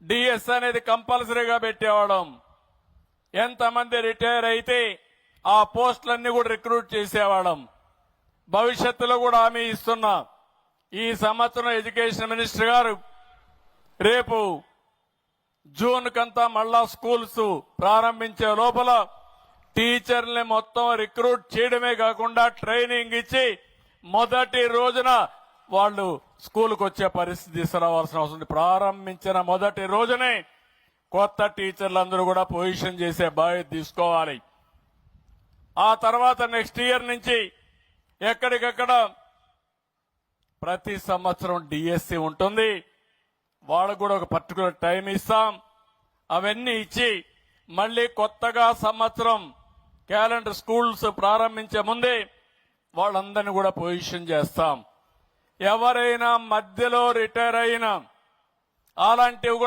DS అనేది కంపల్సరీగా పెట్టేవాళ్ళం. ఎంతమంది రిటైర్ అయితే ఆ పోస్టులన్నీ కూడా రిక్రూట్ చేసేవాళ్ళం. భవిష్యత్తులో కూడా హామీ ఇస్తున్నా, ఈ సంవత్సరం ఎడ్యుకేషన్ మినిస్టర్ గారు రేపు జూన్ కంతా మళ్ళా స్కూల్స్ ప్రారంభించే లోపల టీచర్లని మొత్తం రిక్రూట్ చేయడమే కాకుండా ట్రైనింగ్ ఇచ్చి మొదటి రోజున వాళ్ళు స్కూల్కి వచ్చే పరిస్థితి తీసుకురావాల్సిన అవసరం ఉంది. ప్రారంభించిన మొదటి రోజునే కొత్త టీచర్లందరూ కూడా పొజిషన్ చేసే బాధ్యత తీసుకోవాలి. ఆ తర్వాత నెక్స్ట్ ఇయర్ నుంచి ఎక్కడికక్కడ ప్రతి సంవత్సరం డిఎస్సి ఉంటుంది. వాళ్ళకు కూడా ఒక పర్టికులర్ టైం ఇస్తాం. అవన్నీ ఇచ్చి మళ్ళీ కొత్తగా సంవత్సరం క్యాలెండర్ స్కూల్స్ ప్రారంభించే ముందే వాళ్ళందరినీ కూడా పొజిషన్ చేస్తాం. ఎవరైనా మధ్యలో రిటైర్ అయినా అలాంటివి కూడా